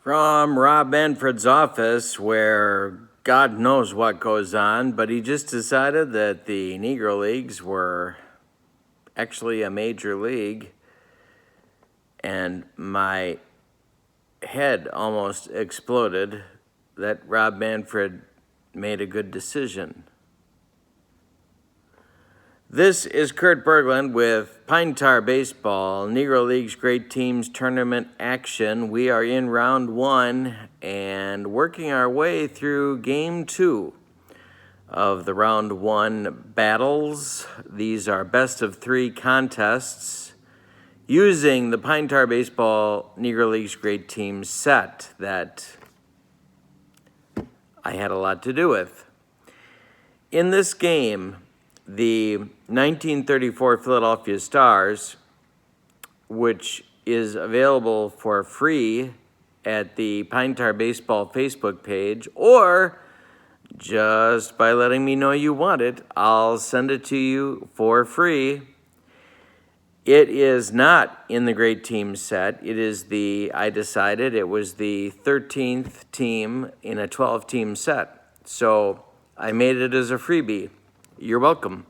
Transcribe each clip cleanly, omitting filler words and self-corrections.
From Rob Manfred's office, where God knows what goes on, but he just decided that the Negro Leagues were actually a major league, and my head almost exploded that Rob Manfred made a good decision. This is Kurt Berglund with Pine Tar Baseball, Negro League's Great Teams Tournament action. We are in round one and working our way through game two of the round one battles. These are best of three contests using the Pine Tar Baseball Negro League's Great Teams set that I had a lot to do with. In this game, the 1934 Philadelphia Stars, which is available for free at the Pine Tar Baseball Facebook page, or just by letting me know you want it, I'll send it to you for free. It is not in the Great Team set. It is I decided it was the 13th team in a 12-team set. So I made it as a freebie. You're welcome.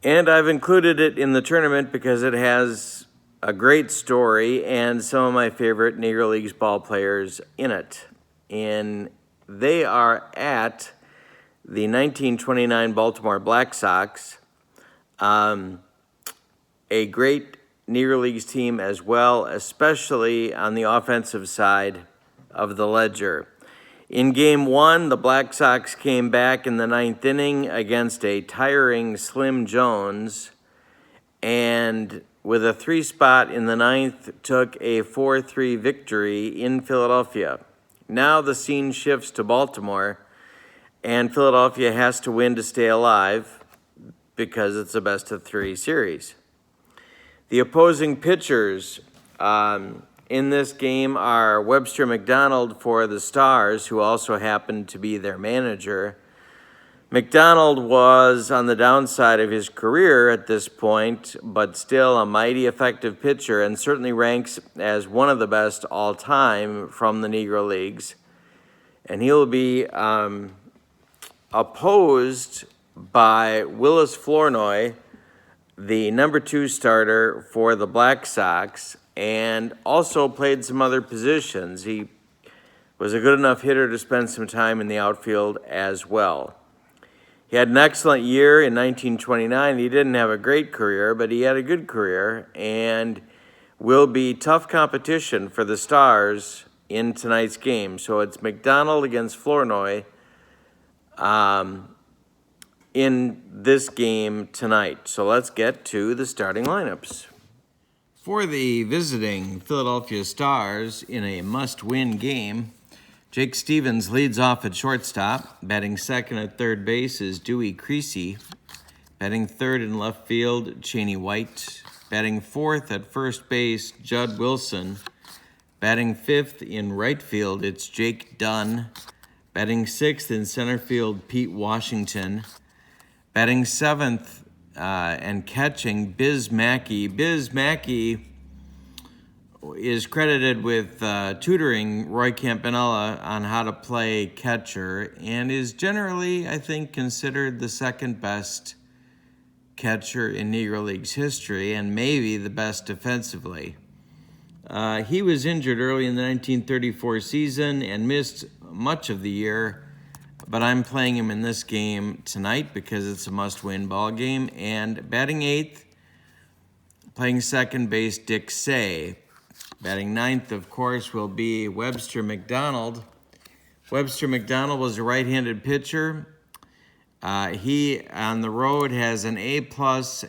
And I've included it in the tournament because it has a great story and some of my favorite Negro Leagues ball players in it. And they are at the 1929 Baltimore Black Sox, a great Negro Leagues team as well, especially on the offensive side of the ledger. In game one, the Black Sox came back in the ninth inning against a tiring Slim Jones, and with a 3-spot in the ninth, took a 4-3 victory in Philadelphia. Now the scene shifts to Baltimore, and Philadelphia has to win to stay alive because it's a best-of-3 series. The opposing pitchers in this game are Webster McDonald for the Stars, who also happened to be their manager. McDonald was on the downside of his career at this point, but still a mighty effective pitcher and certainly ranks as one of the best all time from the Negro Leagues. And he'll be opposed by Willis Flournoy, the number 2 starter for the Black Sox, and also played some other positions. He was a good enough hitter to spend some time in the outfield as well. He had an excellent year in 1929. He didn't have a great career, but he had a good career and will be tough competition for the Stars in tonight's game. So it's McDonald against Flournoy in this game tonight. So let's get to the starting lineups. For the visiting Philadelphia Stars in a must-win game, Jake Stevens leads off at shortstop. Batting second at third base is Dewey Creasy. Batting third in left field, Cheney White. Batting fourth at first base, Judd Wilson. Batting fifth in right field, it's Jake Dunn. Batting sixth in center field, Pete Washington. Batting seventh and catching, Biz Mackey. Biz Mackey is credited with tutoring Roy Campanella on how to play catcher and is generally, I think, considered the second best catcher in Negro Leagues history and maybe the best defensively. He was injured early in the 1934 season and missed much of the year, but I'm playing him in this game tonight because it's a must-win ball game. And batting eighth, playing second base, Dick Say. Batting ninth, of course, will be Webster McDonald. Webster McDonald was a right-handed pitcher. He, on the road, has an A+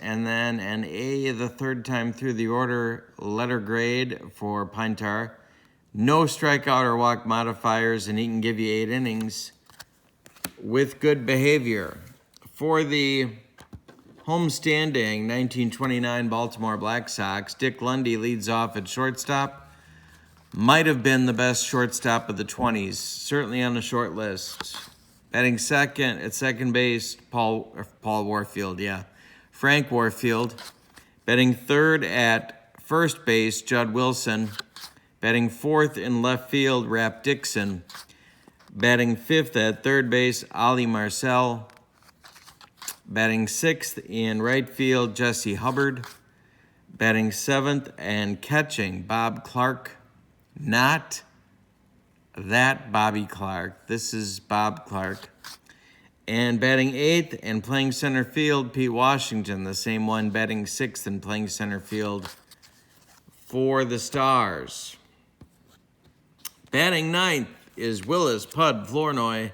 and then an A the third time through the order letter grade for Pine Tar. No strikeout or walk modifiers, and he can give you 8 innings with good behavior. For the homestanding 1929 Baltimore Black Sox, Dick Lundy leads off at shortstop. Might have been the best shortstop of the 20s, certainly on the short list. Batting second at second base, Paul Warfield, Frank Warfield. Batting third at first base, Judd Wilson. Batting fourth in left field, Rap Dixon. Batting fifth at third base, Ollie Marcel. Batting sixth in right field, Jesse Hubbard. Batting seventh and catching, Bob Clark. Not that Bobby Clark. This is Bob Clark. And batting eighth and playing center field, Pete Washington, the same one batting sixth and playing center field for the Stars. Batting ninth is Willis Pud Flournoy.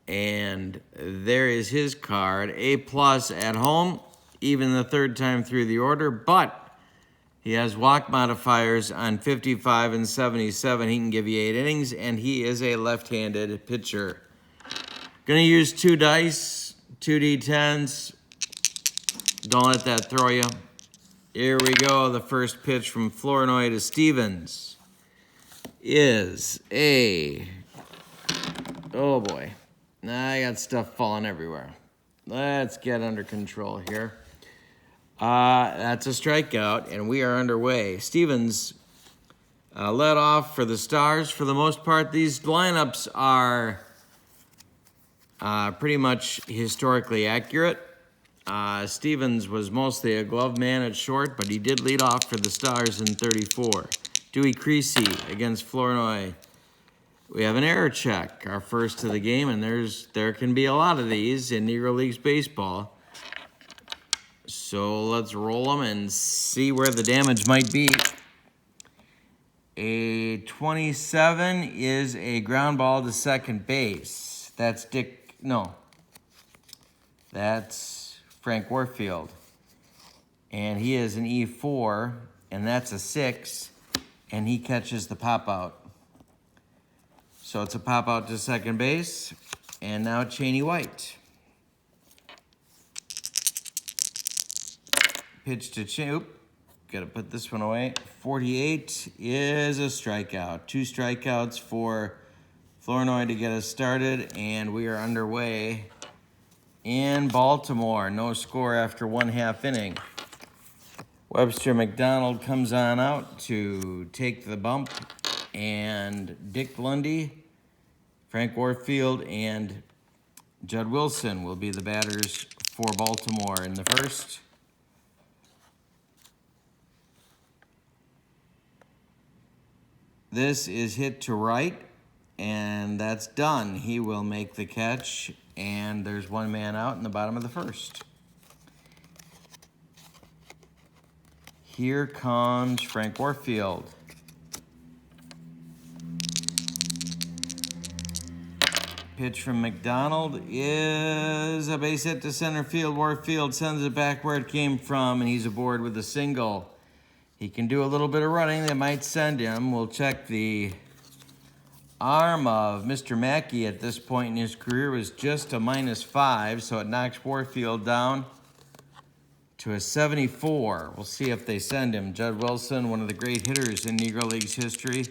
And there is his card. A+ at home, even the third time through the order, but he has walk modifiers on 55 and 77. He can give you 8 innings, and he is a left-handed pitcher. Gonna use 2 dice, 2 D10s. Don't let that throw you. Here we go. The first pitch from Flournoy to Stevens is a... Oh, boy. Now I got stuff falling everywhere. Let's get under control here. That's a strikeout, and we are underway. Stevens led off for the Stars. For the most part, these lineups are pretty much historically accurate. Stevens was mostly a glove man at short, but he did lead off for the Stars in 34. Dewey Creasy against Flournoy. We have an error check, our first of the game, and there can be a lot of these in Negro Leagues baseball. So let's roll them and see where the damage might be. A 27 is a ground ball to second base. That's that's Frank Warfield. And he is an E4, and that's a 6, and he catches the pop out. So it's a pop out to second base, and now Chaney White. Pitch to Chaney. Got to put this one away. 48 is a strikeout. 2 strikeouts for Flournoy to get us started, and we are underway in Baltimore. No score after 1/2 inning. Webster McDonald comes on out to take the bump, and Dick Lundy, Frank Warfield, and Judd Wilson will be the batters for Baltimore in the first. This is hit to right, and that's done. He will make the catch, and there's 1 man out in the bottom of the first. Here comes Frank Warfield. Pitch from McDonald is a base hit to center field. Warfield sends it back where it came from, and he's aboard with a single. He can do a little bit of running that might send him. We'll check the arm of Mr. Mackey at this point in his career was just a -5, so it knocks Warfield down to a 74. We'll see if they send him. Judd Wilson, one of the great hitters in Negro Leagues history.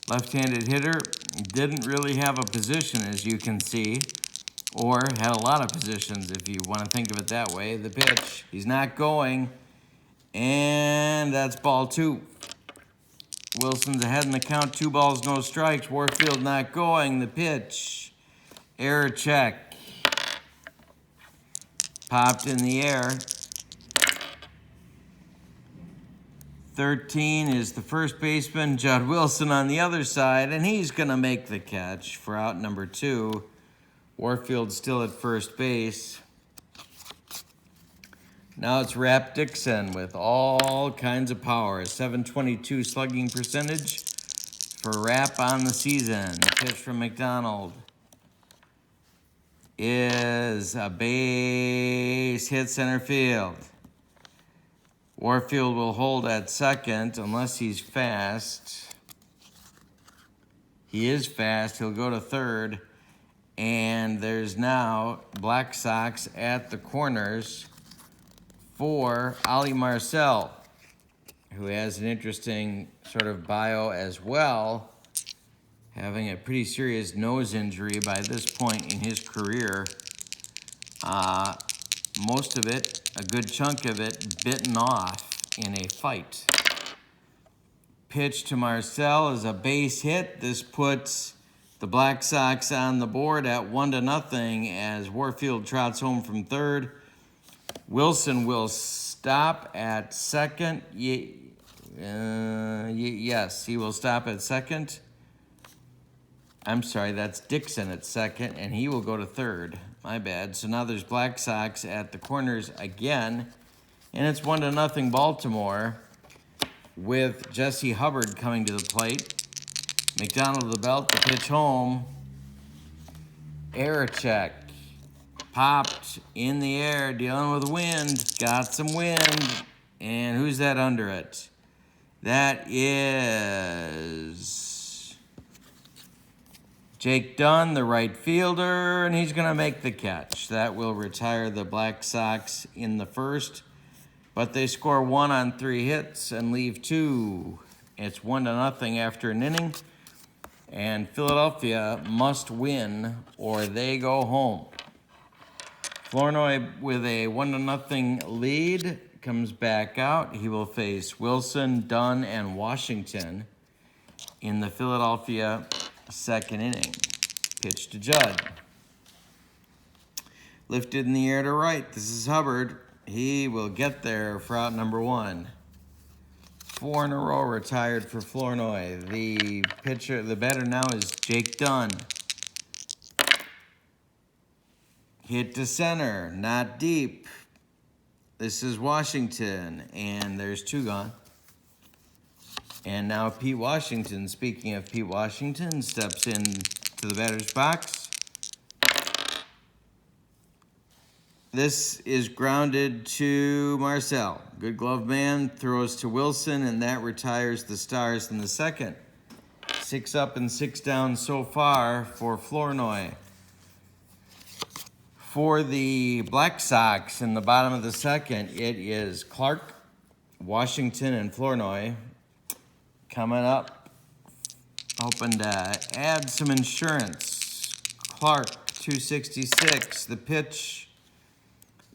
Left-handed hitter, didn't really have a position, as you can see, or had a lot of positions, if you want to think of it that way. The pitch, he's not going, and that's ball 2. Wilson's ahead in the count, 2 balls, no strikes. Warfield not going. The pitch, error check. Popped in the air. 13 is the first baseman, Judd Wilson, on the other side, and he's going to make the catch for out number 2. Warfield still at first base. Now it's Rap Dixon with all kinds of power. 722 slugging percentage for Rap on the season. The pitch from McDonald is a base hit center field. Warfield will hold at second unless he's fast. He is fast. He'll go to third. And there's now Black Sox at the corners for Ollie Marcel, who has an interesting sort of bio as well, having a pretty serious nose injury by this point in his career. Most of it, a good chunk of it, bitten off in a fight. pitch to Marcel is a base hit. This puts the Black Sox on the board at 1-0 as Warfield trots home from third. Wilson will stop at second. Yes, he will stop at second. I'm sorry, that's Dixon at second, and he will go to third. My bad. So now there's Black Sox at the corners again, and it's 1-0 Baltimore with Jesse Hubbard coming to the plate. McDonald the belt, the pitch home. Error check. Popped in the air, dealing with wind. Got some wind. And who's that under it? That is Jake Dunn, the right fielder, and he's going to make the catch. That will retire the Black Sox in the first, but they score 1 on 3 hits and leave 2. It's 1-0 after an inning, and Philadelphia must win or they go home. Flournoy with a 1-0 lead comes back out. He will face Wilson, Dunn, and Washington in the Philadelphia second inning. Pitch to Judd. Lifted in the air to right. This is Hubbard. He will get there for out number 1. 4 in a row retired for Flournoy. The batter now is Jake Dunn. Hit to center, not deep. This is Washington, and there's 2 gone. And now Pete Washington, speaking of Pete Washington, steps in to the batter's box. This is grounded to Marcel. Good glove man, throws to Wilson, and that retires the Stars in the second. 6 up and 6 down so far for Flournoy. For the Black Sox in the bottom of the second, it is Clark, Washington, and Flournoy coming up, hoping to add some insurance. Clark, 266. The pitch,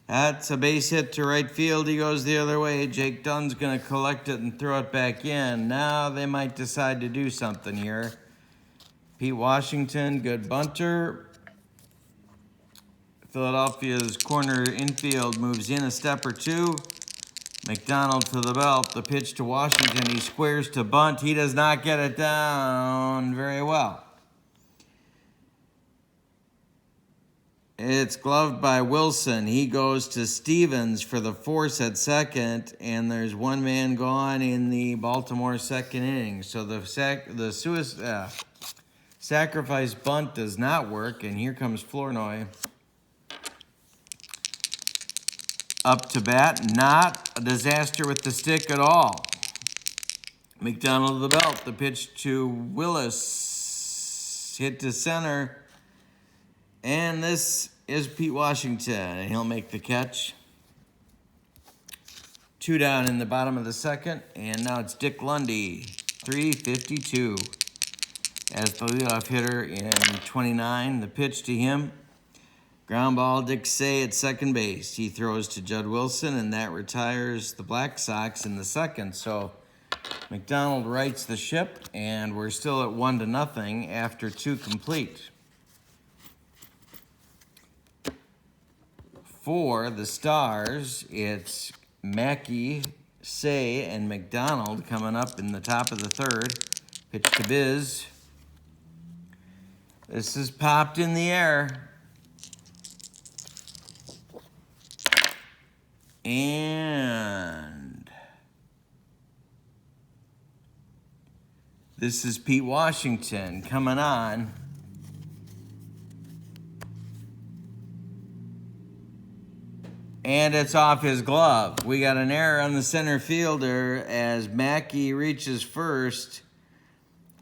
that's a base hit to right field. He goes the other way. Jake Dunn's going to collect it and throw it back in. Now they might decide to do something here. Pete Washington, good bunter. Philadelphia's corner infield moves in a step or 2. McDonald to the belt. The pitch to Washington. He squares to bunt. He does not get it down very well. It's gloved by Wilson. He goes to Stevens for the force at second, and there's 1 man gone in the Baltimore second inning. So the sacrifice bunt does not work, and here comes Flournoy. Up to bat, not a disaster with the stick at all. McDonald the belt, the pitch to Willis, hit to center, and this is Pete Washington, and he'll make the catch. 2 down in the bottom of the second, and now it's Dick Lundy, 352, as the leadoff hitter in 29. The pitch to him. Ground ball, Dick Say at second base. He throws to Judd Wilson, and that retires the Black Sox in the second. So McDonald rights the ship, and we're still at 1-0 after 2 complete. For the Stars, it's Mackey, Say, and McDonald coming up in the top of the third. Pitch to Biz. This is popped in the air. And this is Pete Washington coming on. And it's off his glove. We got an error on the center fielder as Mackey reaches first.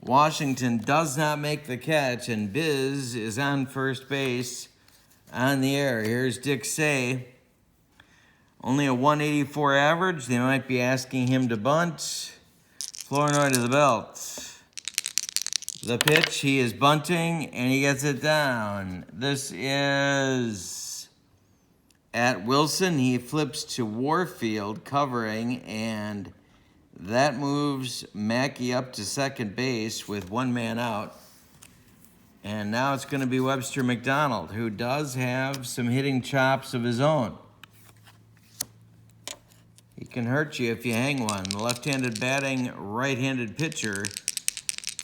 Washington does not make the catch, and Biz is on first base on the air. Here's Dick Say. Only a 184 average. They might be asking him to bunt. Flournoy to the belt. The pitch, he is bunting, and he gets it down. This is at Wilson. He flips to Warfield covering, and That moves Mackey up to second base with one man out. And now it's going to be Webster McDonald, who does have some hitting chops of his own. He can hurt you if you hang one. The left-handed batting, right-handed pitcher.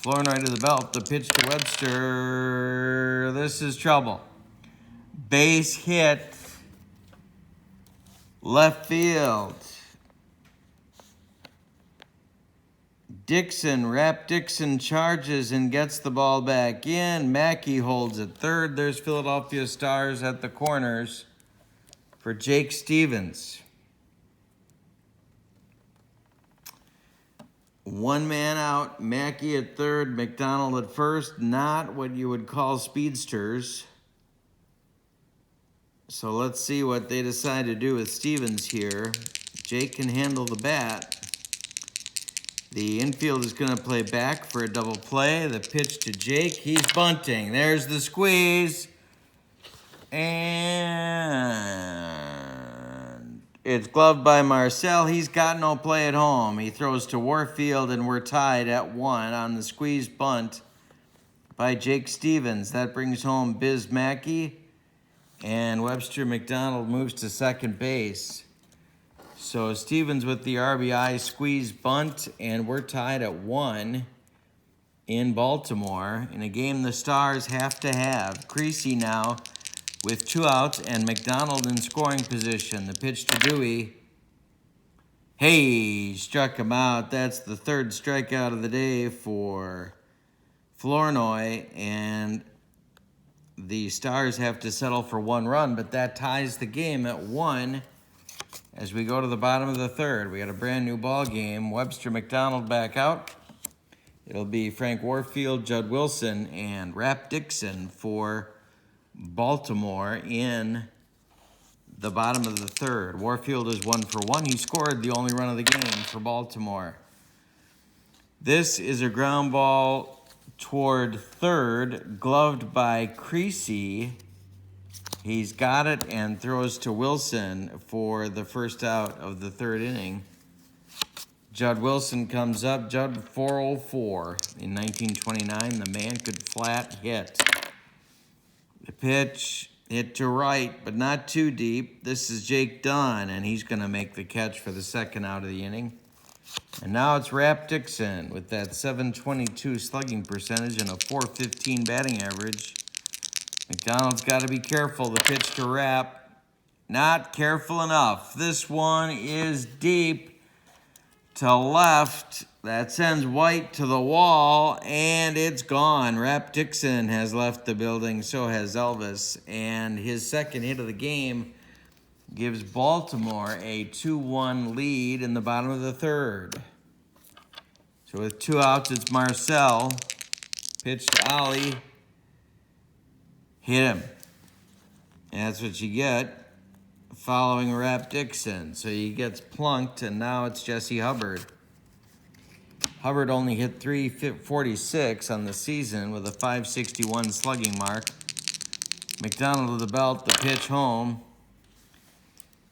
Flournoy to the belt. The pitch to Webster. This is trouble. Base hit. Left field. Dixon charges and gets the ball back in. Mackey holds it third. There's Philadelphia Stars at the corners for Jake Stevens. One man out, Mackey at third, McDonald at first. Not what you would call speedsters. So let's see what they decide to do with Stevens here. Jake can handle the bat. The infield is going to play back for a double play. The pitch to Jake. He's bunting. There's the squeeze. And it's gloved by Marcel. He's got no play at home. He throws to Warfield, and we're tied at 1 on the squeeze bunt by Jake Stevens. That brings home Biz Mackey, and Webster McDonald moves to second base. So Stevens with the RBI squeeze bunt, and we're tied at 1 in Baltimore in a game the Stars have to have. Creasy now with 2 outs and McDonald in scoring position. The pitch to Dewey. Hey, struck him out. That's the third strikeout of the day for Flournoy, and the Stars have to settle for 1 run, but that ties the game at 1 as we go to the bottom of the third. We got a brand new ball game. Webster McDonald back out. It'll be Frank Warfield, Judd Wilson, and Rap Dixon for Baltimore in the bottom of the third. Warfield is 1 for 1. He scored the only run of the game for Baltimore. This is a ground ball toward third, gloved by Creasy. He's got it and throws to Wilson for the first out of the third inning. Judd Wilson comes up. Judd 404 in 1929. The man could flat hit. The pitch hit to right, but not too deep. This is Jake Dunn, and he's going to make the catch for the second out of the inning. And now it's Rap Dixon with that .722 slugging percentage and a .415 batting average. McDonald's got to be careful. The pitch to Rap. Not careful enough. This one is deep to left. That sends White to the wall, and it's gone. Rap Dixon has left the building. So has Elvis. And his second hit of the game gives Baltimore a 2-1 lead in the bottom of the third. So with 2 outs, it's Marcel. Pitch to Ollie. Hit him. And that's what you get following Rap Dixon. So he gets plunked, and now it's Jesse Hubbard. Hubbard only hit .346 on the season with a .561 slugging mark. McDonald to the belt, the pitch home.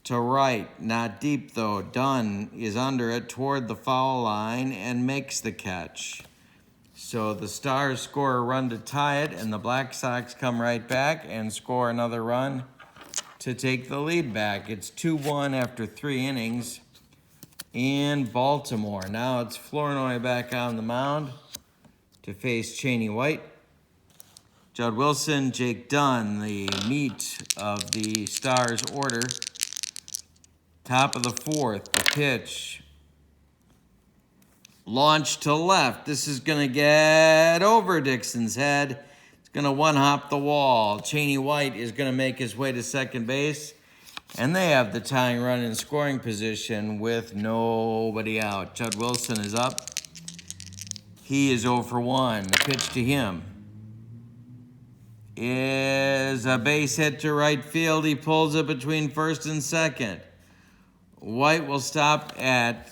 To right, not deep though. Dunn is under it toward the foul line and makes the catch. So the Stars score a run to tie it, and the Black Sox come right back and score another run to take the lead back. It's 2-1 after 3 innings in Baltimore. Now it's Flournoy back on the mound to face Cheney White. Judd Wilson, Jake Dunn, the meat of the Stars order. Top of the fourth, the pitch. Launch to left. This is going to get over Dixon's head. It's going to one-hop the wall. Cheney White is going to make his way to second base. And they have the tying run in scoring position with nobody out. Judd Wilson is up. He is 0 for 1. The pitch to him is a base hit to right field. He pulls it between first and second. White will stop at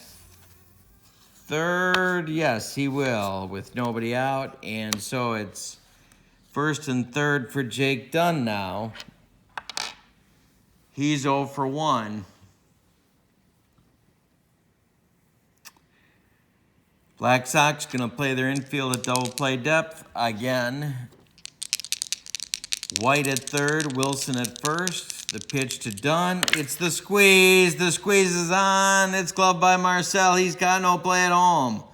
third. Yes, he will, with nobody out. And so it's first and third for Jake Dunn now. He's 0 for 1. Black Sox going to play their infield at double play depth again. White at third, Wilson at first. The pitch to Dunn. It's the squeeze. The squeeze is on. It's gloved by Marcel. He's got no play at home.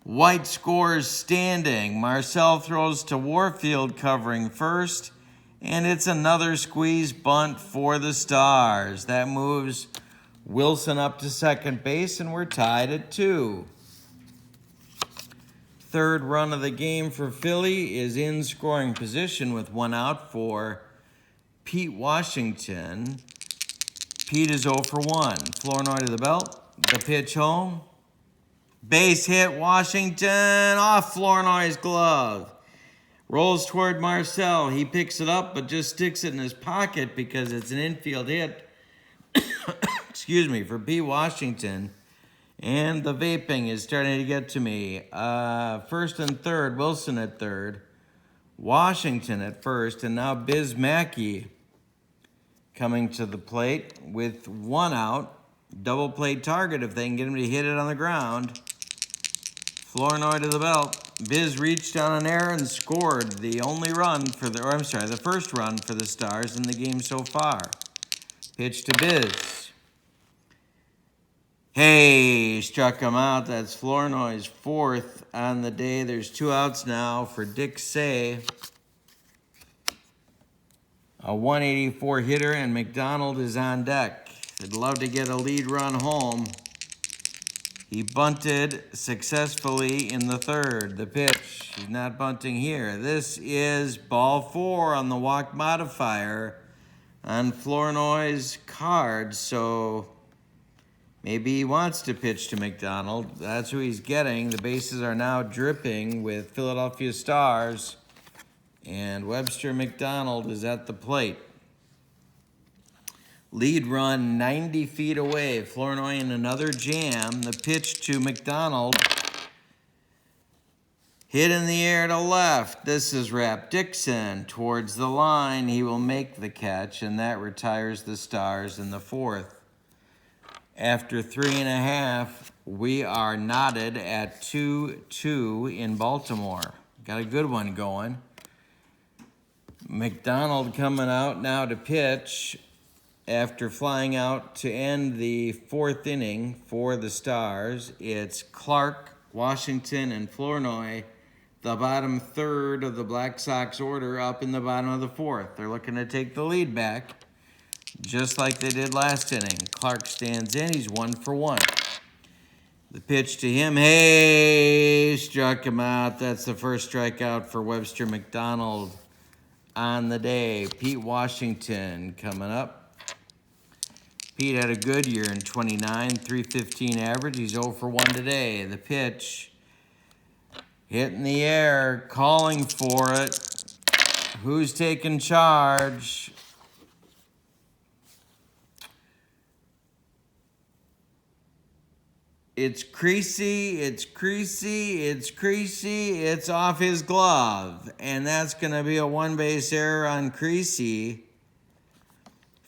White scores standing. Marcel throws to Warfield covering first. And it's another squeeze bunt for the Stars. That moves Wilson up to second base, and we're tied at 2. Third run of the game for Philly is in scoring position with 1 out for Pete Washington. Pete is 0 for 1. Flournoy to the belt. The pitch home. Base hit, Washington off Flournoy's glove. Rolls toward Marcel. He picks it up but just sticks it in his pocket because it's an infield hit. Excuse me, for Pete Washington. And the vaping is starting to get to me. First and third, Wilson at third. Washington at first, and now Biz Mackey coming to the plate with 1 out. Double play target if they can get him to hit it on the ground. Flournoy to the belt. Biz reached on an error and scored the only run for the first run for the Stars in the game so far. Pitch to Biz. Hey, struck him out. That's Flournoy's 4th on the day. There's 2 outs now for Dick Say. A 184 hitter, and McDonald is on deck. They'd love to get a lead run home. He bunted successfully in the third. The pitch, he's not bunting here. This is ball 4 on the walk modifier on Flournoy's card, so maybe he wants to pitch to McDonald. That's who he's getting. The bases are now dripping with Philadelphia Stars, and Webster McDonald is at the plate. Lead run 90 feet away. Flournoy in another jam. The pitch to McDonald. Hit in the air to left. This is Rap Dixon towards the line. He will make the catch, and that retires the Stars in the 4th. After 3.5, we are knotted at 2-2 in Baltimore. Got a good one going. McDonald coming out now to pitch after flying out to end the 4th inning for the Stars. It's Clark, Washington, and Flournoy, the bottom third of the Black Sox order, up in the bottom of the 4th. They're looking to take the lead back, just like they did last inning. Clark stands in. He's 1 for 1. The pitch to him. Hey, struck him out. That's the first strikeout for Webster McDonald on the day. Pete Washington coming up. Pete had a good year in 29, 315 average. He's 0 for 1 today. The pitch, hit in the air, calling for it. Who's taking charge? It's Creasy, it's Creasy, it's Creasy. It's off his glove. And that's going to be a 1-base error on Creasy.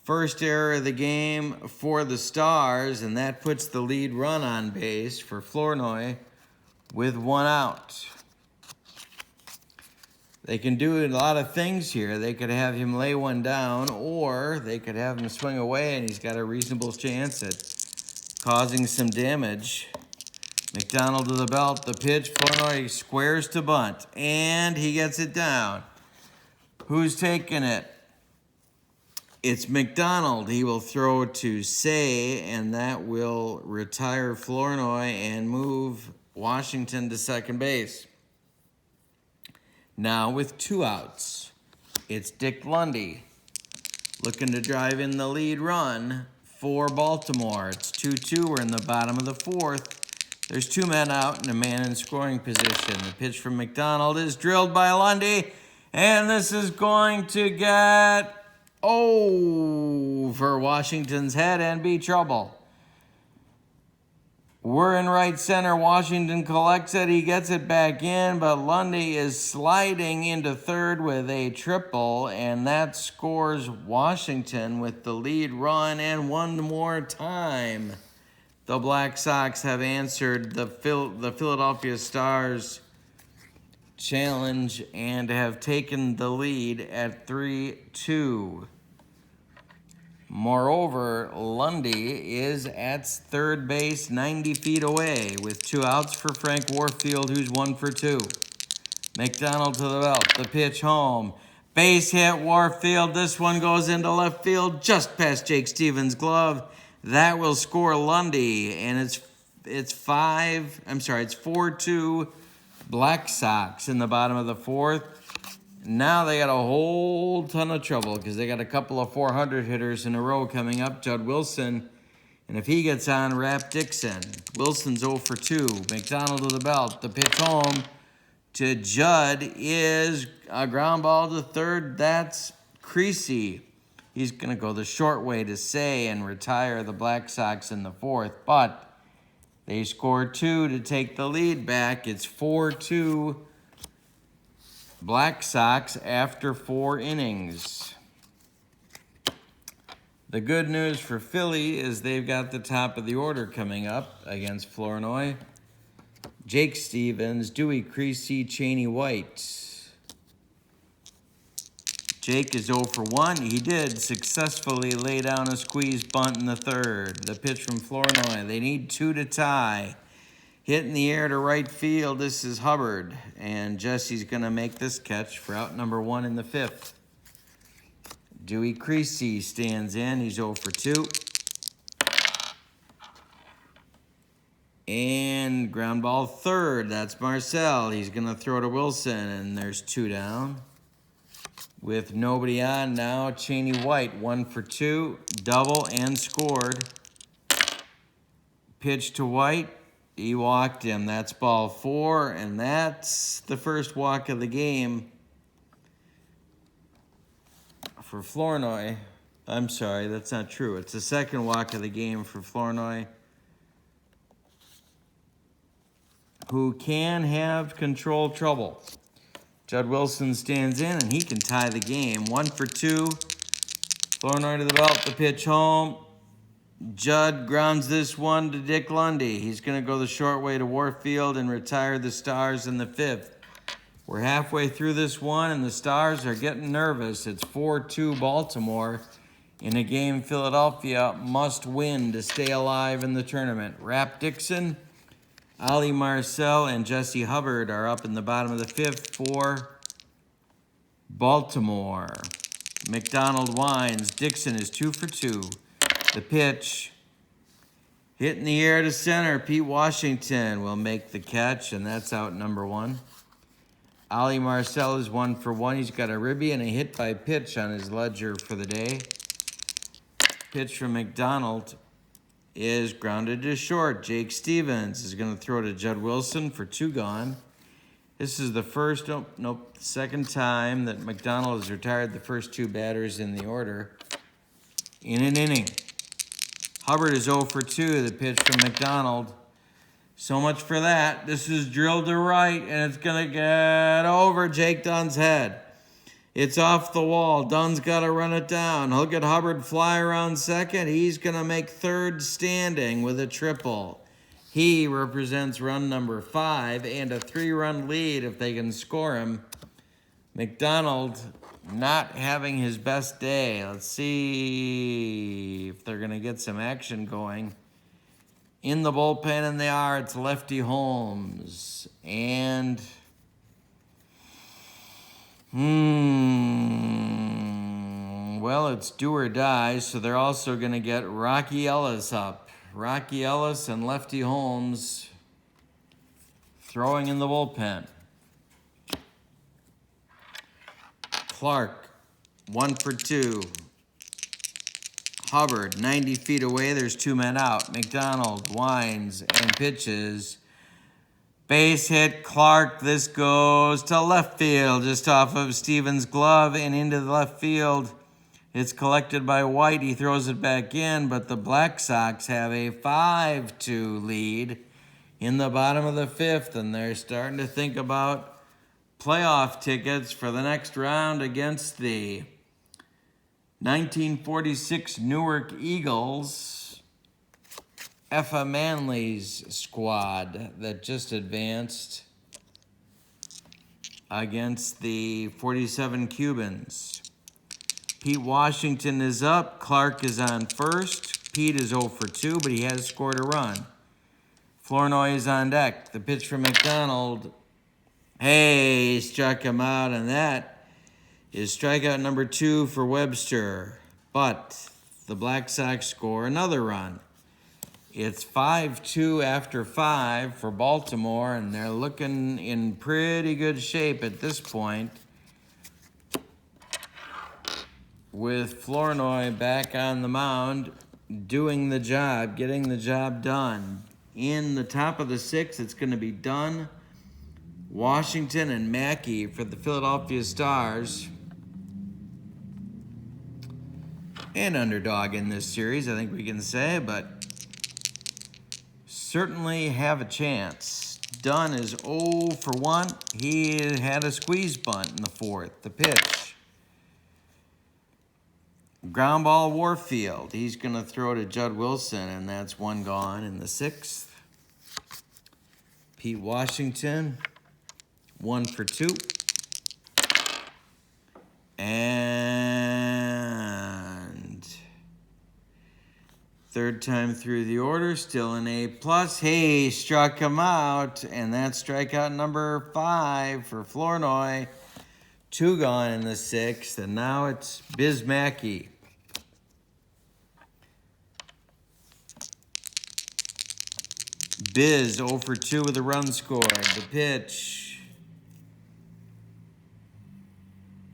First error of the game for the Stars, and that puts the lead run on base for Flournoy with 1 out. They can do a lot of things here. They could have him lay one down, or they could have him swing away, and he's got a reasonable chance at causing some damage. McDonald to the belt. The pitch. Flournoy squares to bunt, and he gets it down. Who's taking it? It's McDonald. He will throw to Say, and that will retire Flournoy and move Washington to second base. Now with 2 outs, it's Dick Lundy looking to drive in the lead run for Baltimore. It's 2-2. We're in the bottom of the 4th. There's 2 men out and a man in scoring position. The pitch from McDonald is drilled by Lundy, and this is going to get over Washington's head and be trouble. We're in right center. Washington collects it. He gets it back in, but Lundy is sliding into third with a triple, and that scores Washington with the lead run. And one more time, the Black Sox have answered the Philadelphia Stars challenge and have taken the lead at 3-2. Moreover, Lundy is at third base 90 feet away with 2 outs for Frank Warfield, who's 1 for 2. McDonald to the belt, the pitch home. Base hit, Warfield. This one goes into left field just past Jake Stevens' glove. That will score Lundy, and it's 4-2 Black Sox in the bottom of the 4th. Now they got a whole ton of trouble because they got a couple of 400 hitters in a row coming up. Judd Wilson, and if he gets on, Rap Dixon. Wilson's 0 for 2. McDonald to the belt. The pitch home to Judd is a ground ball to third. That's Creasy. He's going to go the short way to say and retire the Black Sox in the 4th. But they score 2 to take the lead back. It's 4-2 Black Sox after 4 innings. The good news for Philly is they've got the top of the order coming up against Flournoy. Jake Stevens, Dewey Creasy, Cheney White. Jake is 0 for 1. He did successfully lay down a squeeze bunt in the 3rd. The pitch from Flournoy. They need 2 to tie. Hit in the air to right field. This is Hubbard. And Jesse's going to make this catch for out number 1 in the 5th. Dewey Creasy stands in. He's 0 for 2. And ground ball 3rd. That's Marcel. He's going to throw to Wilson. And there's 2 down. With nobody on now, Cheney White, 1 for 2, double and scored. Pitch to White, he walked him. That's ball 4, and that's the first walk of the game for Flournoy. I'm sorry, that's not true. It's the second walk of the game for Flournoy, who can have control trouble. Judd Wilson stands in, and he can tie the game. 1 for 2. Flournoy to the belt, the pitch home. Judd grounds this one to Dick Lundy. He's going to go the short way to Warfield and retire the Stars in the 5th. We're halfway through this one, and the Stars are getting nervous. It's 4-2 Baltimore in a game Philadelphia must win to stay alive in the tournament. Rap Dixon, Ali Marcel, and Jesse Hubbard are up in the bottom of the 5th for Baltimore. McDonald winds. Dixon is 2 for 2. The pitch hit in the air to center. Pete Washington will make the catch, and that's out number 1. Ali Marcel is 1 for 1. He's got a ribby and a hit by pitch on his ledger for the day. Pitch from McDonald is grounded to short. Jake Stevens is going to throw to Judd Wilson for 2 gone. This is the second time that McDonald has retired the first 2 batters in the order in an inning. Hubbard is 0 for 2. The pitch from McDonald. So much for that. This is drilled to right, and it's going to get over Jake Dunn's head. It's off the wall. Dunn's got to run it down. He'll get Hubbard fly around second. He's going to make third standing with a triple. He represents run number 5 and a 3-run lead if they can score him. McDonald not having his best day. Let's see if they're going to get some action going. In the bullpen, and they are. It's Lefty Holmes. And well, it's do or die, so they're also going to get Rocky Ellis up. Rocky Ellis and Lefty Holmes throwing in the bullpen. Clark, 1 for 2. Hubbard, 90 feet away. There's 2 men out. McDonald winds and pitches. Base hit, Clark. This goes to left field, just off of Stevens' glove and into the left field. It's collected by White. He throws it back in, but the Black Sox have a 5-2 lead in the bottom of the 5th, and they're starting to think about playoff tickets for the next round against the 1946 Newark Eagles. Effa Manley's squad that just advanced against the 47 Cubans. Pete Washington is up. Clark is on first. Pete is 0 for 2, but he has scored a run. Flournoy is on deck. The pitch from McDonald. Hey, struck him out, and that is strikeout number 2 for Webster. But the Black Sox score another run. It's 5-2 after 5 for Baltimore, and they're looking in pretty good shape at this point, with Flournoy back on the mound, doing the job, getting the job done. In the top of the 6th, it's going to be Dunn, Washington, and Mackey for the Philadelphia Stars. An underdog in this series, I think we can say, but certainly have a chance. Dunn is 0 for 1. He had a squeeze bunt in the 4th. The pitch. Ground ball, Warfield. He's going to throw to Judd Wilson, and that's 1 gone in the 6th. Pete Washington, 1 for 2. And third time through the order, still an A+. Hey, struck him out, and that's strikeout number 5 for Flournoy. 2 gone in the 6th, and now it's Biz Mackey. Biz 0 for 2 with a run scored. The pitch.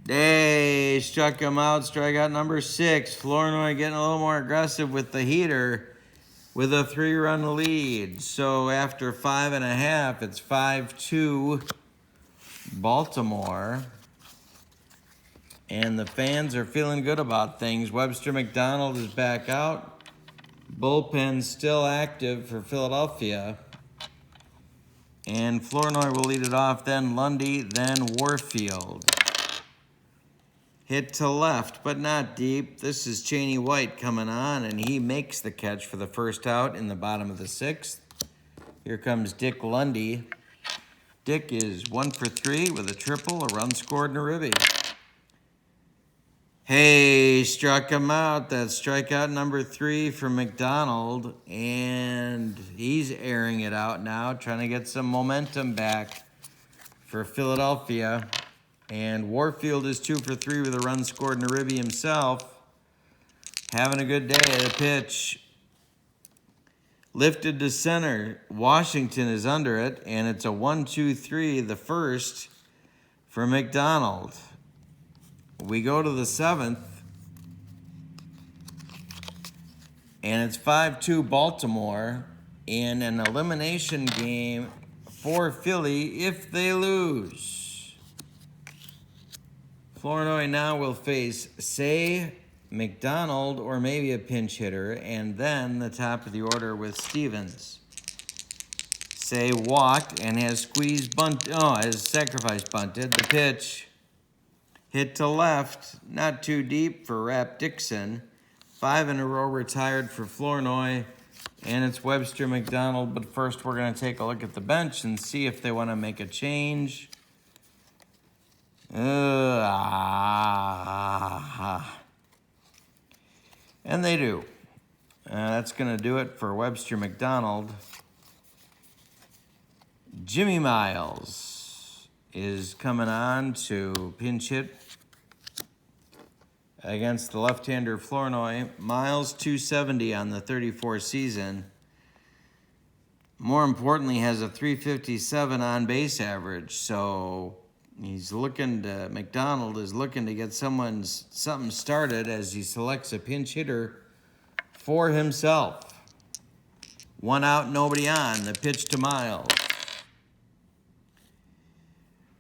Hey, struck him out. Strikeout number 6. Flournoy getting a little more aggressive with the heater with a 3-run lead. So after 5.5, it's 5-2 Baltimore. And the fans are feeling good about things. Webster McDonald is back out. Bullpen still active for Philadelphia. And Flournoy will lead it off, then Lundy, then Warfield. Hit to left, but not deep. This is Cheney White coming on, and he makes the catch for the first out in the bottom of the 6th. Here comes Dick Lundy. Dick is 1 for 3 with a triple, a run scored, and a ribby. Hey, struck him out. That's strikeout number 3 for McDonald, and he's airing it out now, trying to get some momentum back for Philadelphia. And Warfield is 2 for 3 with a run scored and a ribby himself. Having a good day. The pitch lifted to center. Washington is under it, and it's a 1-2-3, the first for McDonald. We go to the 7th, and it's 5-2 Baltimore in an elimination game for Philly if they lose. Flournoy now will face Say, McDonald, or maybe a pinch hitter, and then the top of the order with Stevens. Say walked and has has sacrifice bunted. The pitch. Hit to left, not too deep for Rap Dixon. 5 in a row retired for Flournoy, and it's Webster McDonald. But first, we're going to take a look at the bench and see if they want to make a change. And they do. That's going to do it for Webster McDonald. Jimmy Miles is coming on to pinch hit against the left-hander Flournoy. Miles, 270 on the 34 season. More importantly, has a 357 on-base average. So McDonald is looking to get something started as he selects a pinch hitter for himself. 1 out, nobody on. The pitch to Miles.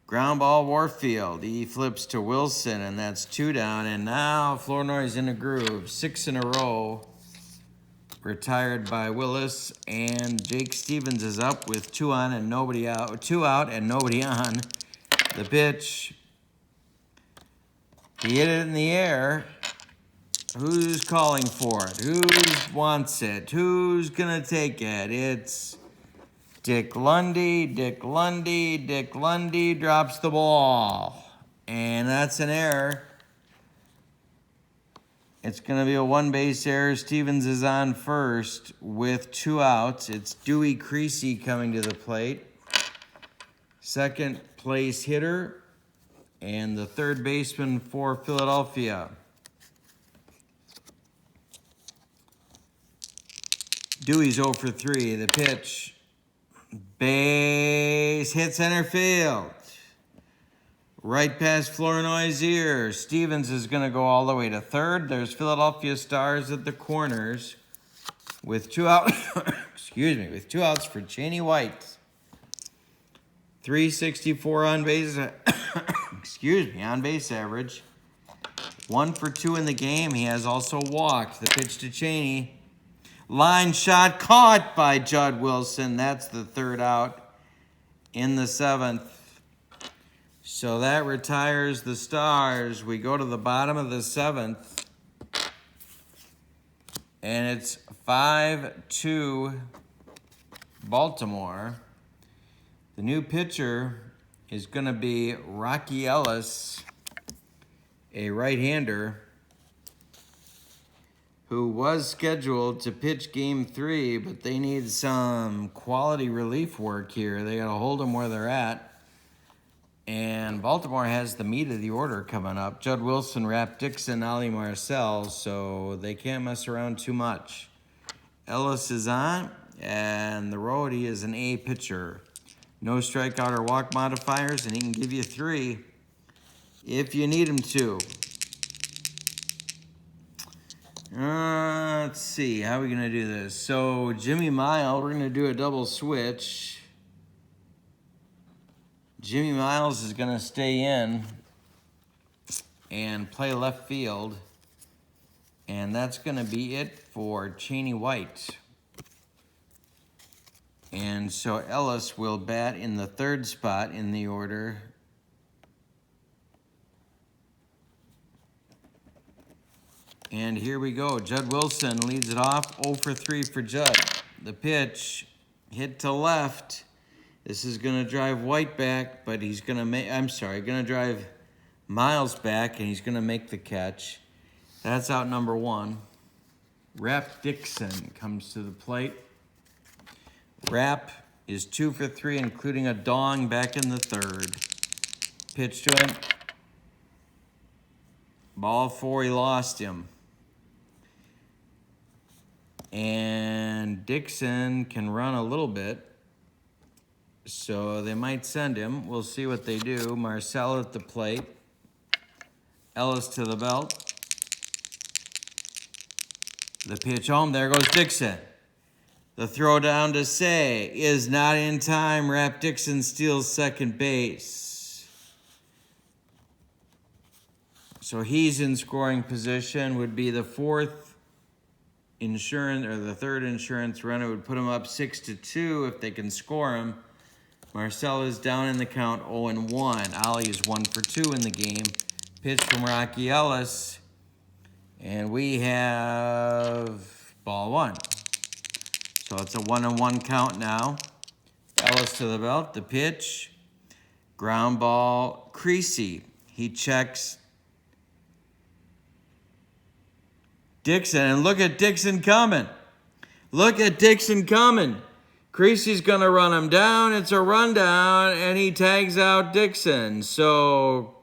Ground ball, Warfield. He flips to Wilson, and that's 2 down. And now Flournoy's in a groove. 6 in a row. Retired by Willis, and Jake Stevens is up with 2 on and nobody out. 2 out and nobody on. The pitch. He hit it in the air. Who's calling for it? Who wants it? Who's going to take it? It's Dick Lundy. Dick Lundy. Dick Lundy drops the ball. And that's an error. It's going to be a one-base error. Stevens is on first with 2 outs. It's Dewey Creasy coming to the plate. Second place hitter and the third baseman for Philadelphia. Dewey's 0 for 3. The pitch. Base hit center field. Right past Flournoy's ear. Stevens is going to go all the way to third. There's Philadelphia Stars at the corners with 2 outs. With 2 outs for Tourney White. 364 on base. On base average. 1 for 2 in the game. He has also walked. The pitch to Cheney. Line shot caught by Judd Wilson. That's the 3rd out in the 7th. So that retires the Stars. We go to the bottom of the 7th. And it's 5-2 Baltimore. The new pitcher is going to be Rocky Ellis, a right-hander, who was scheduled to pitch Game 3, but they need some quality relief work here. They got to hold them where they're at. And Baltimore has the meat of the order coming up. Judd Wilson, Rap Dixon, Ollie Marcel, so they can't mess around too much. Ellis is on, and the roadie is an A pitcher. No strikeout or walk modifiers, and he can give you 3 if you need him to. Let's see, how are we going to do this? So, Jimmy Miles, we're going to do a double switch. Jimmy Miles is going to stay in and play left field. And that's going to be it for Tourney White. And so Ellis will bat in the 3rd spot in the order. And here we go. Judd Wilson leads it off. 0 for 3 for Judd. The pitch hit to left. This is going to drive White back, but he's going to make, going to drive Miles back, and he's going to make the catch. That's out number 1. Rap Dixon comes to the plate. Rap is 2 for 3, including a dong back in the 3rd. Pitch to him. Ball 4, he lost him. And Dixon can run a little bit, so they might send him. We'll see what they do. Marcel at the plate. Ellis to the belt. The pitch home. There goes Dixon. The throw down to Say is not in time. Rap Dixon steals second base. So he's in scoring position. Would be the 4th insurance, or the 3rd insurance runner. Would put him up 6-2 if they can score him. Marcel is down in the count 0-1. Ollie is 1 for 2 in the game. Pitch from Rocky Ellis. And we have ball 1. So it's a 1-1 count now. Ellis to the belt. The pitch. Ground ball. Creasy. He checks Dixon. And look at Dixon coming. Look at Dixon coming. Creasy's going to run him down. It's a rundown, and he tags out Dixon. So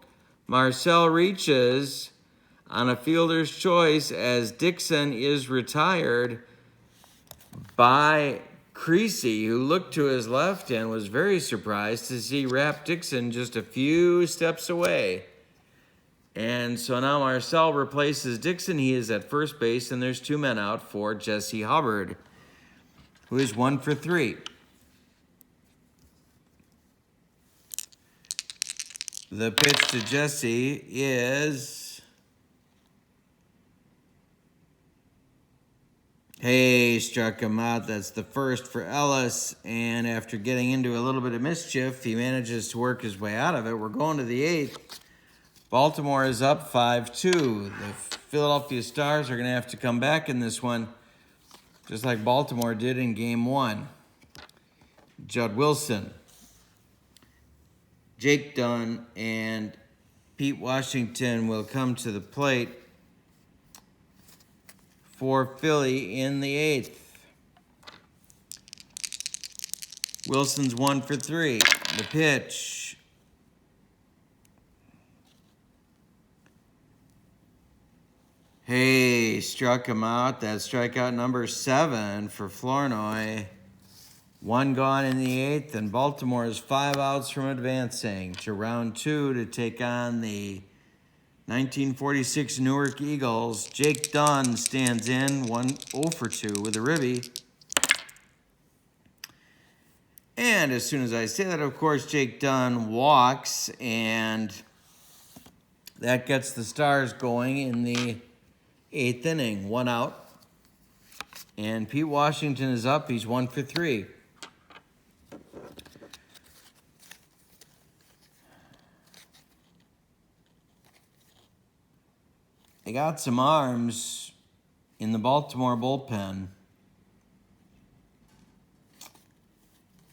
Marcel reaches on a fielder's choice as Dixon is retired by Creasy, who looked to his left and was very surprised to see Rap Dixon just a few steps away. And so now Marcel replaces Dixon. He is at first base, and there's 2 men out for Jesse Hubbard, who is 1 for 3. The pitch to Jesse is, hey, struck him out. That's the 1st for Ellis. And after getting into a little bit of mischief, he manages to work his way out of it. We're going to the 8th. Baltimore is up 5-2. The Philadelphia Stars are going to have to come back in this one, just like Baltimore did in Game 1. Judd Wilson, Jake Dunn, and Pete Washington will come to the plate for Philly in the 8th. Wilson's 1 for 3. The pitch. Hey, struck him out. That's strikeout number 7 for Flournoy. 1 gone in the 8th, and Baltimore is 5 outs from advancing to round 2 to take on the 1946 Newark Eagles. Jake Dunn stands in 0 for 2 with a ribby. And as soon as I say that, of course, Jake Dunn walks, and that gets the Stars going in the 8th inning. 1 out. And Pete Washington is up. He's 1 for 3. They got some arms in the Baltimore bullpen,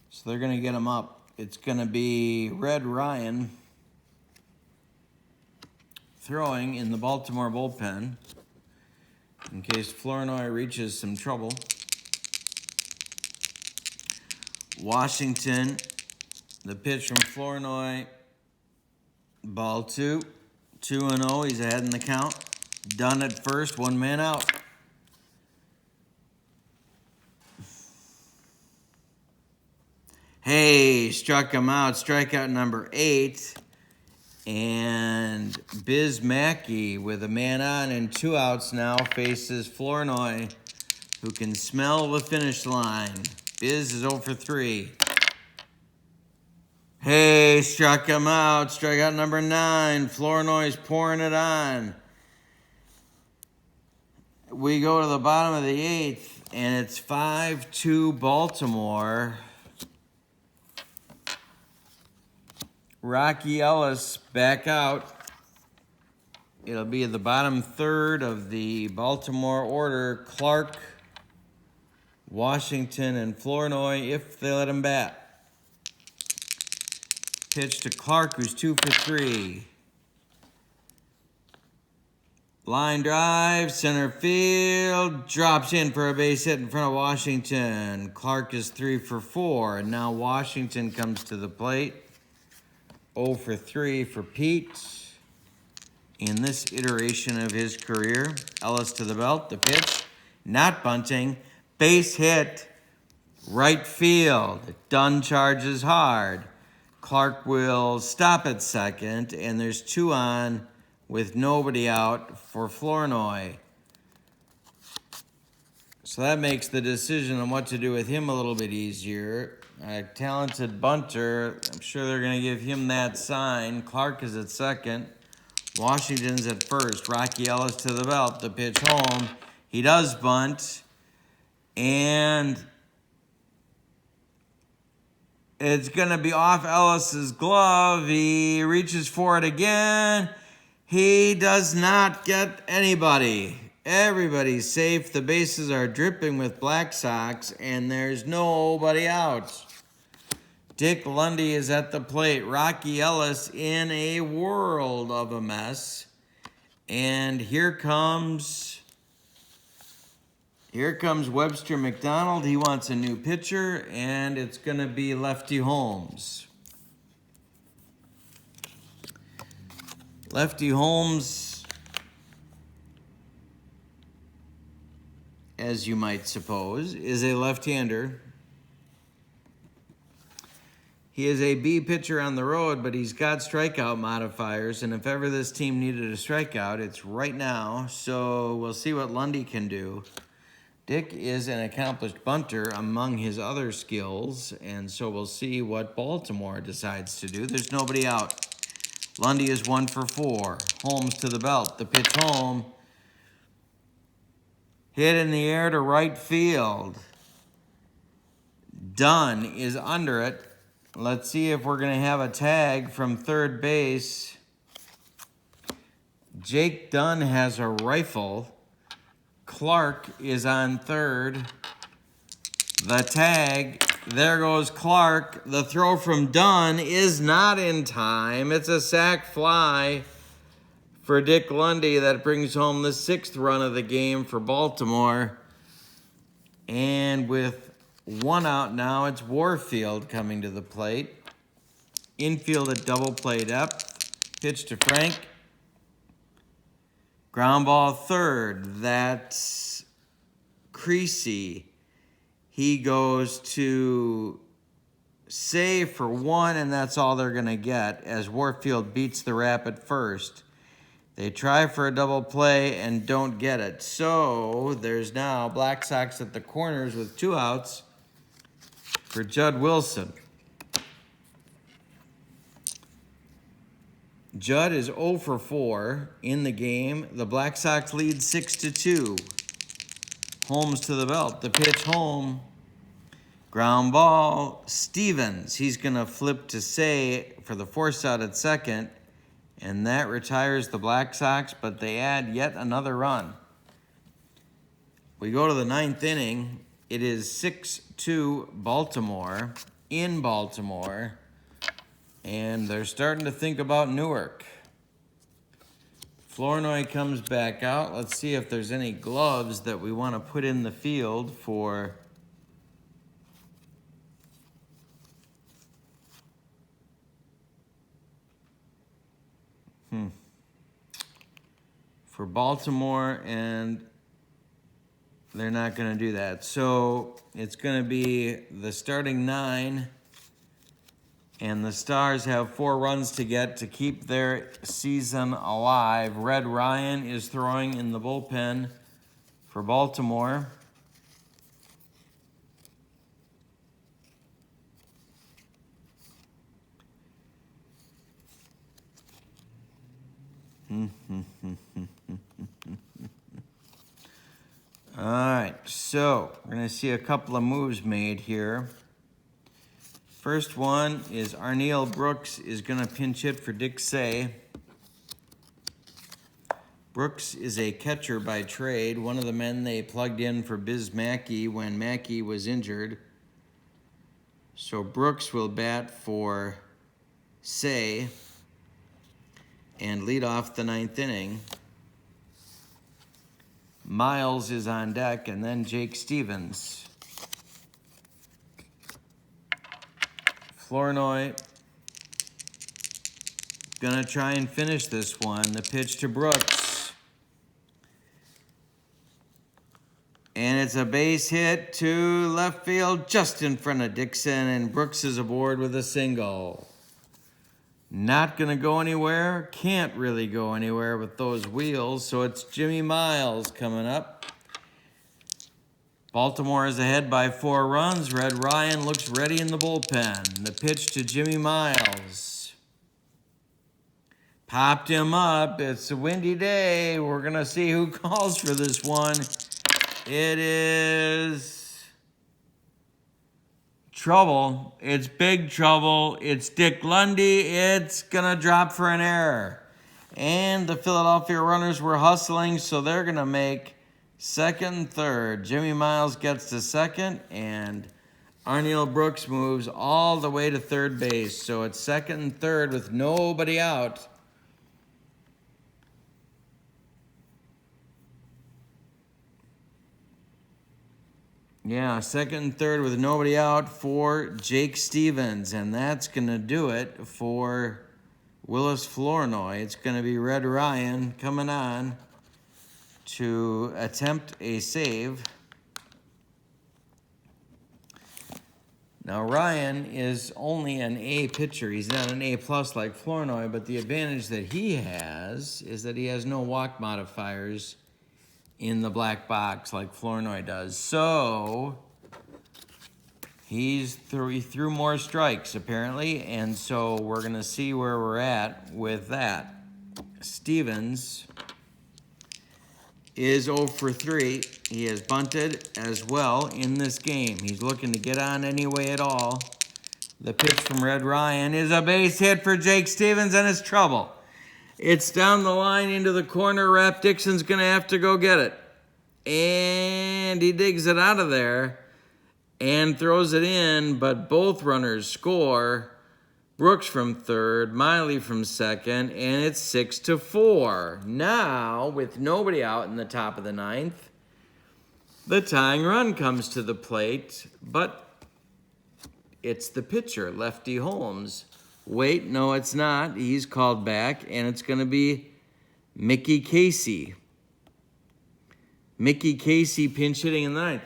so they're going to get them up. It's going to be Red Ryan throwing in the Baltimore bullpen in case Flournoy reaches some trouble. Washington, the pitch from Flournoy, ball 2, 2-0. He's ahead in the count. Dunn at first, 1 man out. Hey, struck him out. Strikeout number 8. And Biz Mackey with a man on and 2 outs now faces Flournoy, who can smell the finish line. Biz is 0 for 3. Hey, struck him out. Strikeout number 9. Flournoy's pouring it on. We go to the bottom of the 8th, and it's 5-2 Baltimore. Rocky Ellis back out. It'll be at the bottom 3rd of the Baltimore order. Clark, Washington, and Flournoy, if they let him bat. Pitch to Clark, who's 2 for 3. Line drive, center field, drops in for a base hit in front of Washington. Clark is 3 for 4, and now Washington comes to the plate. 0 for 3 for Pete in this iteration of his career. Ellis to the belt, the pitch, not bunting, base hit, right field. Dunn charges hard. Clark will stop at second, and there's 2 on with nobody out for Flournoy. So that makes the decision on what to do with him a little bit easier. A talented bunter, I'm sure they're going to give him that sign. Clark is at second. Washington's at first. Rocky Ellis to the belt. The pitch home. He does bunt. And it's going to be off Ellis's glove. He reaches for it again. He does not get anybody. Everybody's safe. The bases are dripping with Black Sox, and there's nobody out. Dick Lundy is at the plate. Rocky Ellis in a world of a mess. And here comes Webster McDonald. He wants a new pitcher, and it's going to be Lefty Holmes. Lefty Holmes, as you might suppose, is a left-hander. He is a B pitcher on the road, but he's got strikeout modifiers, and if ever this team needed a strikeout, it's right now. So we'll see what Lundy can do. Dick is an accomplished bunter among his other skills, and so we'll see what Baltimore decides to do. There's nobody out. Lundy is 1 for 4. Holmes to the belt. The pitch home. Hit in the air to right field. Dunn is under it. Let's see if we're going to have a tag from third base. Jake Dunn has a rifle. Clark is on third. The tag, there goes Clark. The throw from Dunn is not in time. It's a sac fly for Dick Lundy that brings home the 6th run of the game for Baltimore. And with 1 out now, it's Warfield coming to the plate. Infield at double play depth. Pitch to Frank. Ground ball third. That's Creasy. He goes to save for 1, and that's all they're going to get as Warfield beats the Rapid first. They try for a double play and don't get it. So there's now Black Sox at the corners with 2 outs for Judd Wilson. Judd is 0 for 4 in the game. The Black Sox lead 6-2. Holmes to the belt. The pitch home. Ground ball. Stevens. He's going to flip to Say for the force out at second. And that retires the Black Sox, but they add yet another run. We go to the 9th inning. It is 6-2 Baltimore in Baltimore. And they're starting to think about Newark. Flournoy comes back out. Let's see if there's any gloves that we want to put in the field for Baltimore, and they're not going to do that. So it's going to be the starting 9, and the Stars have 4 runs to get to keep their season alive. Red Ryan is throwing in the bullpen for Baltimore. All right, so we're going to see a couple of moves made here. First one is Arneal Brooks is going to pinch hit for Dick Say. Brooks is a catcher by trade, one of the men they plugged in for Biz Mackey when Mackey was injured. So Brooks will bat for Say and lead off the 9th inning. Miles is on deck, and then Jake Stevens. Flournoy gonna try and finish this one. The pitch to Brooks. And it's a base hit to left field just in front of Dixon, and Brooks is aboard with a single. Not going to go anywhere. Can't really go anywhere with those wheels. So it's Jimmy Miles coming up. Baltimore is ahead by 4 runs. Red Ryan looks ready in the bullpen. The pitch to Jimmy Miles. Popped him up. It's a windy day. We're going to see who calls for this one. It is trouble. It's big trouble. It's Dick Lundy. It's going to drop for an error. And the Philadelphia runners were hustling, so they're going to make second and third. Jimmy Miles gets to second, and Arneal Brooks moves all the way to third base. So it's second and third with nobody out. Yeah, second and third with nobody out for Jake Stevens. And that's going to do it for Willis Flournoy. It's going to be Red Ryan coming on to attempt a save. Now, Ryan is only an A pitcher. He's not an A+ like Flournoy, but the advantage that he has is that he has no walk modifiers in the black box like Flournoy does. So he threw more strikes apparently, and so we're going to see where we're at with that. Stevens is 0 for 3. He has bunted as well in this game. He's looking to get on anyway at all. The pitch from Red Ryan is a base hit for Jake Stevens, and it's trouble. It's down the line into the corner. Rap Dixon's going to have to go get it. And he digs it out of there and throws it in, but both runners score. Brooks from third, Miley from second, and it's 6-4. Now, with nobody out in the top of the ninth, the tying run comes to the plate, but it's the pitcher, Lefty Holmes. Wait, no, it's not. He's called back, and it's going to be Mickey Casey. Mickey Casey pinch hitting in the ninth.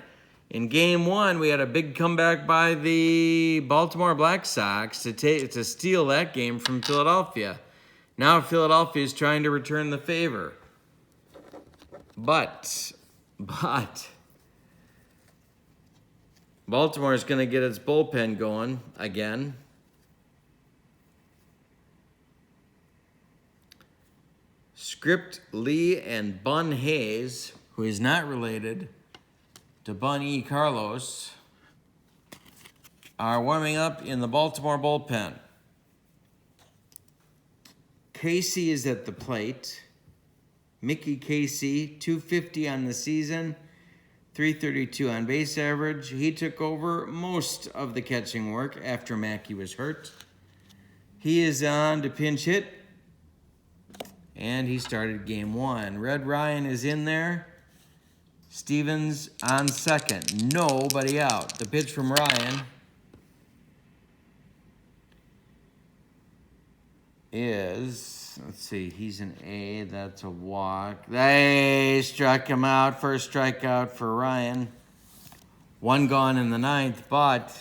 In game one, we had a big comeback by the Baltimore Black Sox to steal that game from Philadelphia. Now Philadelphia is trying to return the favor. But Baltimore is going to get its bullpen going again. Script Lee and Bun Hayes, who is not related to Bun E. Carlos, are warming up in the Baltimore bullpen. Casey is at the plate. Mickey Casey, 250 on the season, 332 on base average. He took over most of the catching work after Mackey was hurt. He is on to pinch hit, and he started game one. Red Ryan is in there. Stevens on second. Nobody out. The pitch from Ryan is, let's see, he's an A. That's a walk. They struck him out. First strikeout for Ryan. One gone in the ninth, but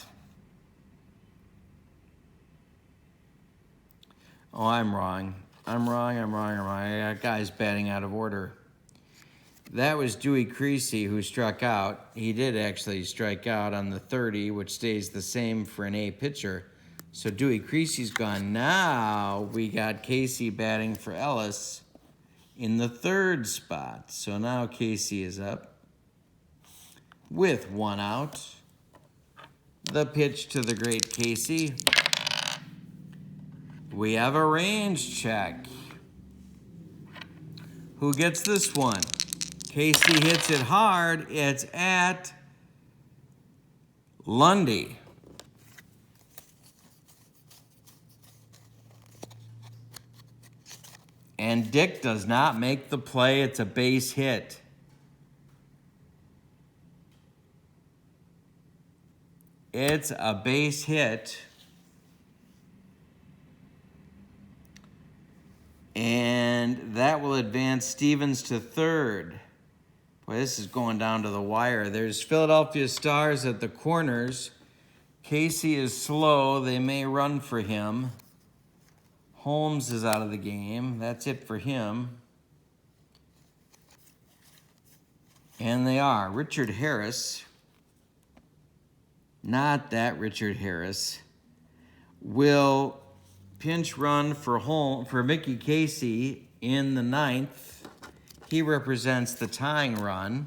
I'm wrong. That guy's batting out of order. That was Dewey Creasy who struck out. He did actually strike out on the 30, which stays the same for an A pitcher. So Dewey Creasy's gone. Now we got Casey batting for Ellis in the third spot. So now Casey is up with one out. The pitch to the great Casey. We have a range check. Who gets this one? Casey hits it hard. It's at Lundy. And Dick does not make the play. It's a base hit. It's a base hit. And that will advance Stevens to third. Boy, this is going down to the wire. There's Philadelphia Stars at the corners. Casey is slow. They may run for him. Holmes is out of the game. That's it for him. And they are. Richard Harris, not that Richard Harris, will pinch run for Mickey Casey in the ninth. He represents the tying run.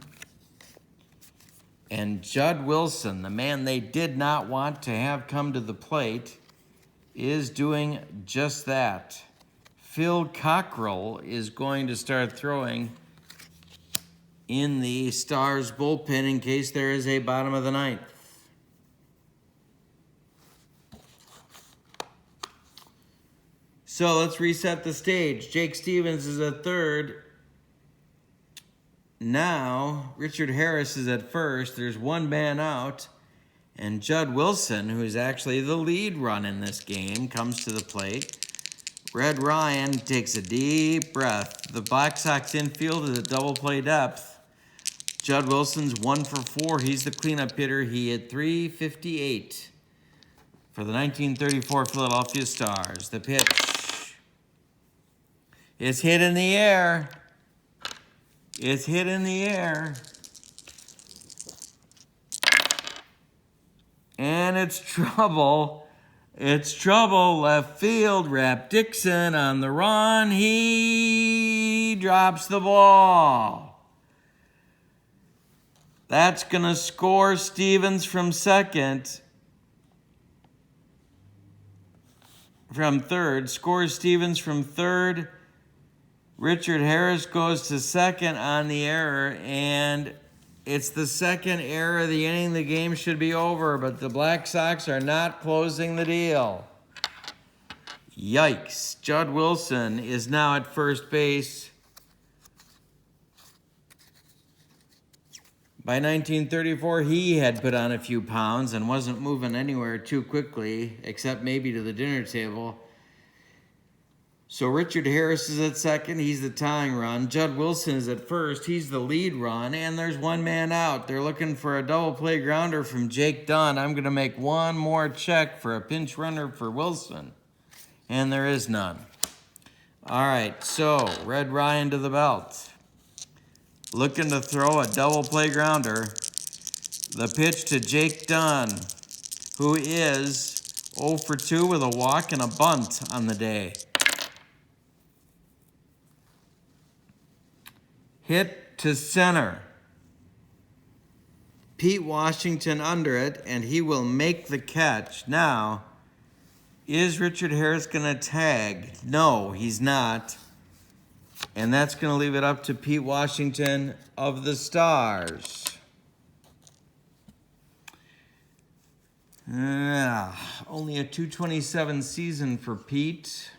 And Judd Wilson, the man they did not want to have come to the plate, is doing just that. Phil Cockrell is going to start throwing in the Stars bullpen in case there is a bottom of the ninth. So let's reset the stage. Jake Stevens is at third. Now, Richard Harris is at first. There's one man out. And Judd Wilson, who is actually the lead run in this game, comes to the plate. Red Ryan takes a deep breath. The Black Sox infield is at double play depth. Judd Wilson's 1 for 4. He's the cleanup hitter. He hit .358 for the 1934 Philadelphia Stars. The pitch is hit in the air. It's hit in the air. And it's trouble. It's trouble. Left field. Rap Dixon on the run. He drops the ball. That's going to score Stevens from second. From third. Scores Stevens from third. Richard Harris goes to second on the error, and it's the second error of the inning. The game should be over, but the Black Sox are not closing the deal. Yikes. Judd Wilson is now at first base. By 1934, he had put on a few pounds and wasn't moving anywhere too quickly, except maybe to the dinner table. So Richard Harris is at second. He's the tying run. Judd Wilson is at first. He's the lead run, and there's one man out. They're looking for a double play grounder from Jake Dunn. I'm going to make one more check for a pinch runner for Wilson, and there is none. All right, so Red Ryan to the belt. Looking to throw a double play grounder. The pitch to Jake Dunn, who is 0 for 2 with a walk and a bunt on the day. Hit to center. Pete Washington under it, and he will make the catch. Now, is Richard Harris going to tag? No, he's not. And that's going to leave it up to Pete Washington of the Stars. Only a .227 season for Pete.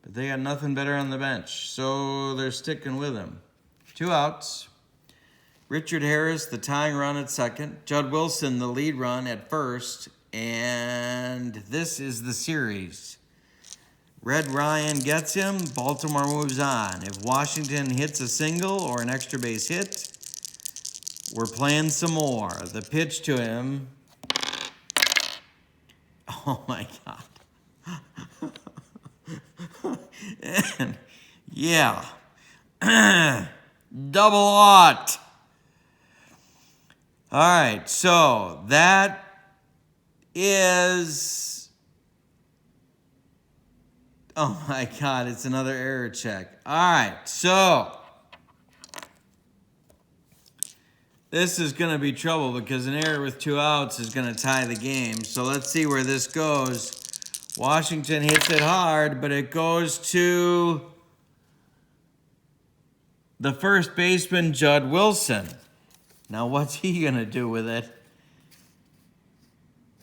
But they got nothing better on the bench, so they're sticking with him. 2 outs. Richard Harris, the tying run at second. Judd Wilson, the lead run at first. And this is the series. Red Ryan gets him. Baltimore moves on. If Washington hits a single or an extra base hit, we're playing some more. The pitch to him. Oh, my God. And, yeah. Double ought. All right, so that is, oh my God, it's another error check. All right, so this is going to be trouble because an error with 2 outs is going to tie the game. So let's see where this goes. Washington hits it hard, but it goes to the first baseman, Judd Wilson. Now, what's he going to do with it?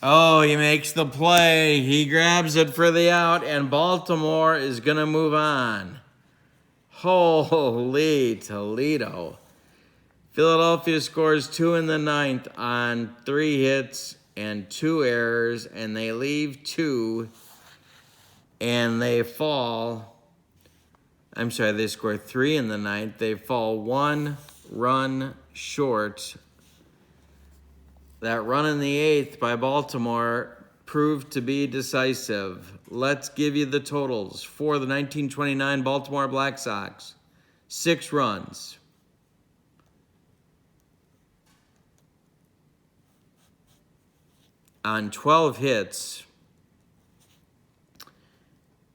Oh, he makes the play. He grabs it for the out, and Baltimore is going to move on. Holy Toledo. Philadelphia scores 2 in the 9th on 3 hits and 2 errors, and they leave 2, and they fall. I'm sorry, they score 3 in the 9th. They fall 1 run short. That run in the 8th by Baltimore proved to be decisive. Let's give you the totals for the 1929 Baltimore Black Sox. 6 runs. On 12 hits.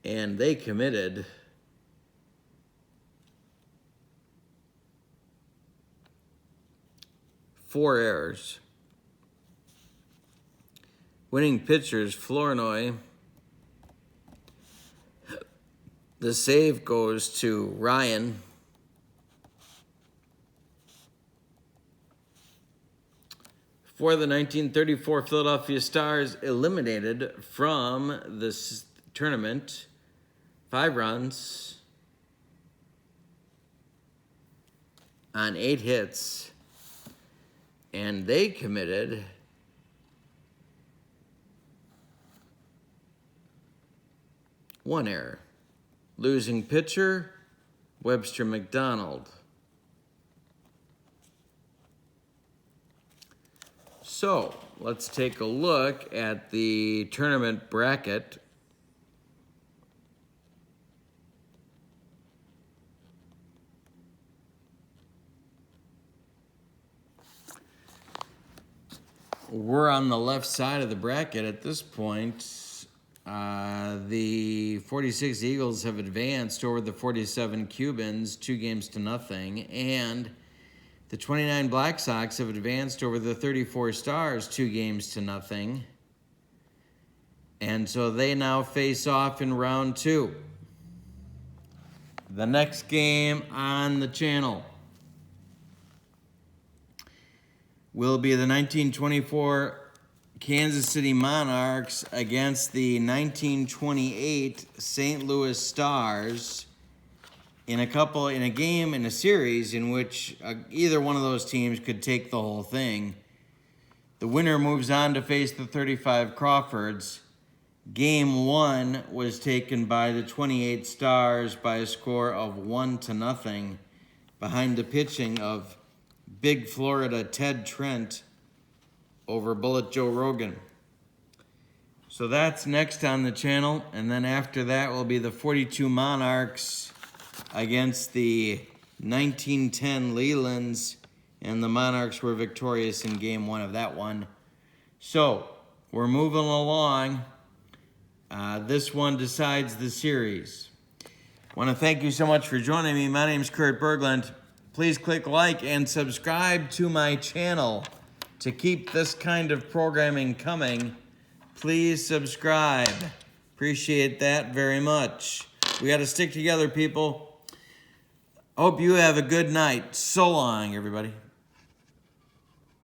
And they committed 4 errors. Winning pitchers, Flournoy. The save goes to Ryan. For the 1934 Philadelphia Stars, eliminated from this tournament, 5 runs on 8 hits, and they committed 1 error. Losing pitcher, Webster McDonald. So, let's take a look at the tournament bracket. We're on the left side of the bracket at this point. The 46 Eagles have advanced over the 47 Cubans, 2-0, and the 29 Black Sox have advanced over the 34 Stars, 2-0. And so they now face off in round 2. The next game on the channel will be the 1924 Kansas City Monarchs against the 1928 St. Louis Stars in a series in which either one of those teams could take the whole thing. The winner moves on to face the 35 Crawfords. Game 1 was taken by the 28 Stars by a score of 1-0 behind the pitching of Big Florida Ted Trent over Bullet Joe Rogan. So that's next on the channel, and then after that will be the 42 Monarchs against the 1910 Lelands, and the Monarchs were victorious in game 1 of that one. So we're moving along. This one decides the series. I want to thank you so much for joining me. My name is Kurt Berglund. Please click like and subscribe to my channel to keep this kind of programming coming. Please subscribe. Appreciate that very much. We got to stick together, people. Hope you have a good night. So long, everybody.